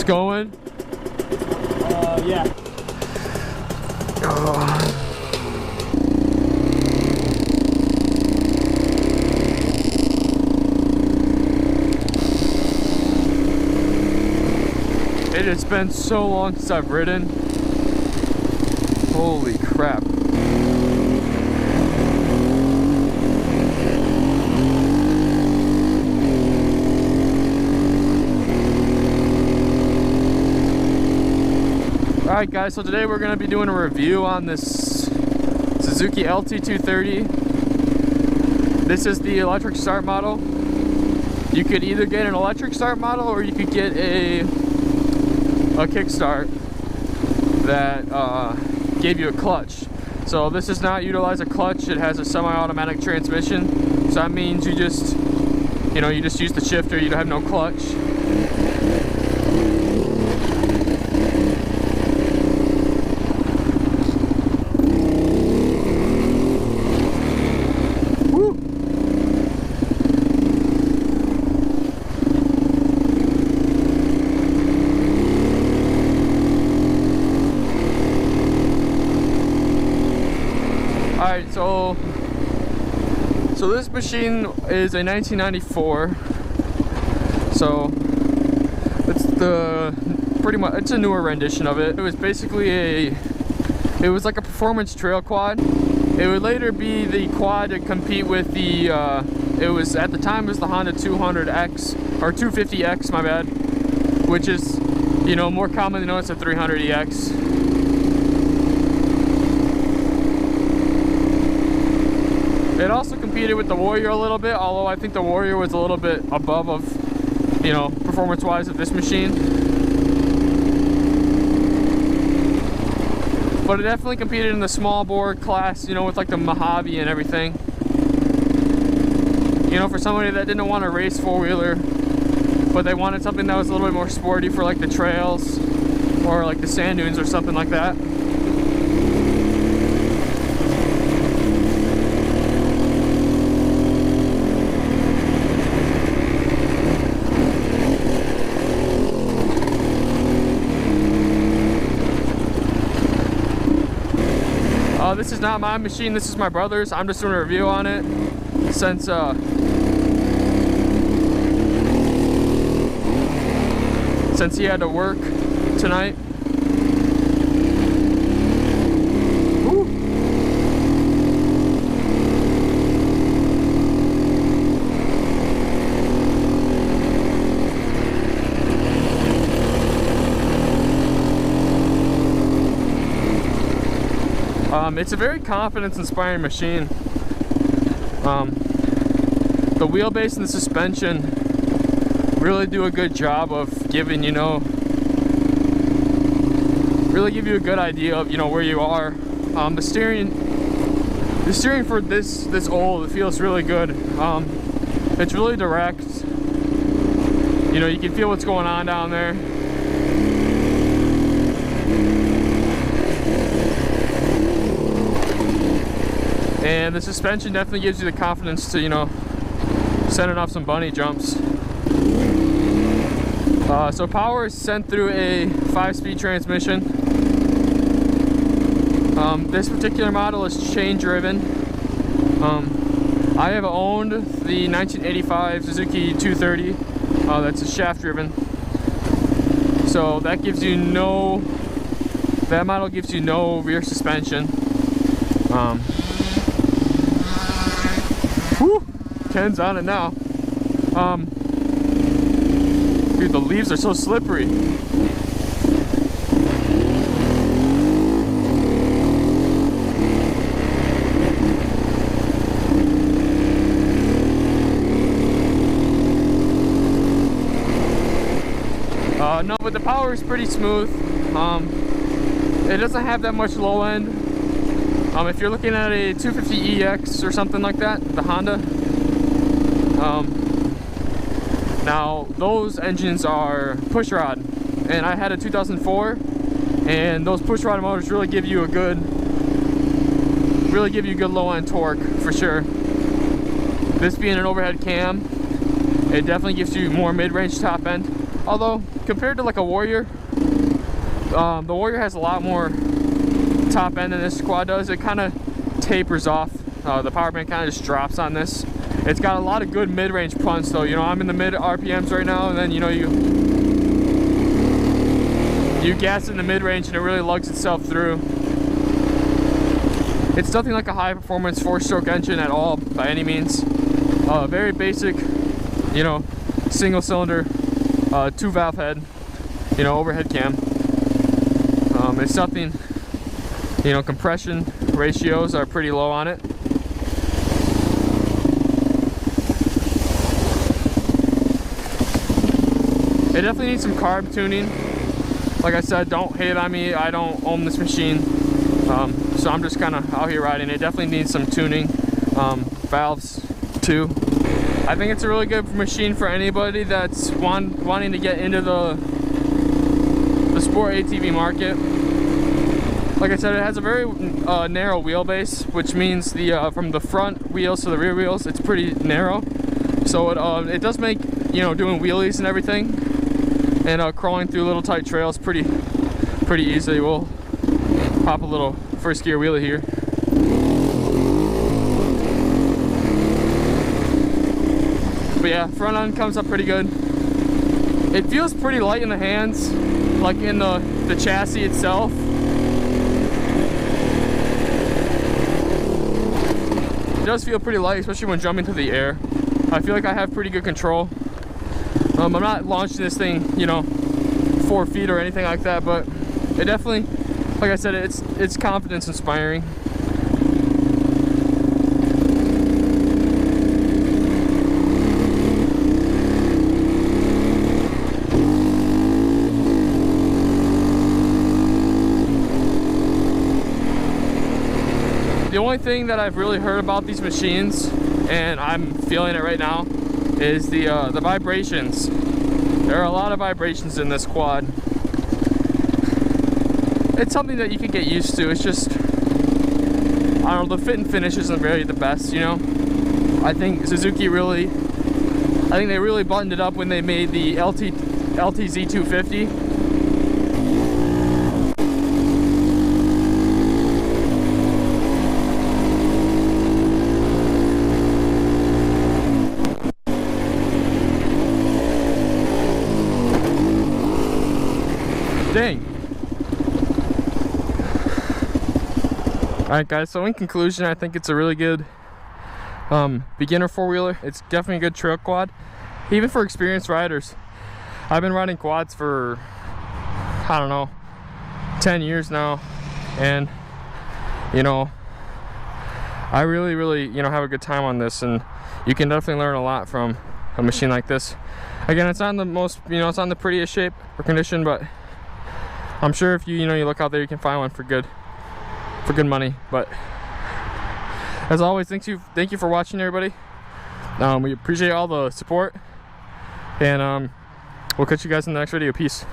It's going? Yeah. It has been so long since I've ridden. Holy crap. Alright guys, so today we're going to be doing a review on this Suzuki LT230E. This is the electric start model. You could either get an electric start model or you could get a kickstart that gave you a clutch. So this does not utilize a clutch. It has a semi-automatic transmission. So that means you just use the shifter. You don't have no clutch. Alright, so this machine is a 1994, so it's a newer rendition of it. It was basically it was like a performance trail quad. It would later be the quad to compete with the at the time it was the Honda 200X or 250X, my bad, which is more commonly known as the 300EX. It also competed with the Warrior a little bit, although I think the Warrior was a little bit above of, performance-wise of this machine. But it definitely competed in the small bore class, with like the Mojave and everything. For somebody that didn't want to race four-wheeler, but they wanted something that was a little bit more sporty for like the trails or like the sand dunes or something like that. This is not my machine, this is my brother's. I'm just doing a review on it since he had to work tonight. Woo. It's a very confidence-inspiring machine. The wheelbase and the suspension really do a good job of giving, really give you a good idea of, where you are. The steering for this old, it feels really good. It's really direct. You can feel what's going on down there. And the suspension definitely gives you the confidence to, sending off some bunny jumps. So power is sent through a 5-speed transmission. This particular model is chain driven. I have owned the 1985 Suzuki 230. That's a shaft driven. So that model gives you no rear suspension. Whew, Ken's on it now. Dude, the leaves are so slippery. No, but the power is pretty smooth. It doesn't have that much low end. If you're looking at a 250EX or something like that, the Honda, now those engines are pushrod, and I had a 2004, and those pushrod motors really give you good low end torque for sure. This being an overhead cam, it definitely gives you more mid-range top end. Although compared to like a Warrior, the Warrior has a lot more top end than this quad does. It kind of tapers off. The power band kind of just drops on this. It's got a lot of good mid-range punch though. You know, I'm in the mid RPMs right now, and then you know you gas in the mid-range and it really lugs itself through. It's nothing like a high performance 4-stroke engine at all by any means. Very basic, you know, single cylinder, 2-valve head, you know, overhead cam. It's nothing, you know, compression ratios are pretty low on it. It definitely needs some carb tuning. Like I said, don't hate on me, I don't own this machine. So I'm just kind of out here riding. It definitely needs some tuning, valves too. I think it's a really good machine for anybody that's wanting to get into the sport ATV market. Like I said, it has a very narrow wheelbase, which means the from the front wheels to the rear wheels, it's pretty narrow. So it does make, you know, doing wheelies and everything and crawling through little tight trails pretty easily. We'll pop a little first gear wheelie here. But yeah, front end comes up pretty good. It feels pretty light in the hands, like in the chassis itself. It does feel pretty light, especially when jumping through the air. I feel like I have pretty good control. I'm not launching this thing, you know, 4 feet or anything like that, but it definitely, like I said, it's confidence inspiring. The only thing that I've really heard about these machines, and I'm feeling it right now, is the vibrations. There are a lot of vibrations in this quad. It's something that you can get used to. It's just, I don't know, the fit and finish isn't really the best, you know? I think Suzuki really, I think they really buttoned it up when they made the LT230E. Dang. Alright guys, so in conclusion, I think it's a really good beginner four-wheeler. It's definitely a good trail quad, even for experienced riders. I've been riding quads for, I don't know, 10 years now, and you know, I really, you know, have a good time on this, and you can definitely learn a lot from a machine like this. Again, it's not in the most, you know, it's not in the prettiest shape or condition, but I'm sure if you look out there, you can find one for good money. But as always, thank you for watching, everybody. We appreciate all the support, and we'll catch you guys in the next video. Peace.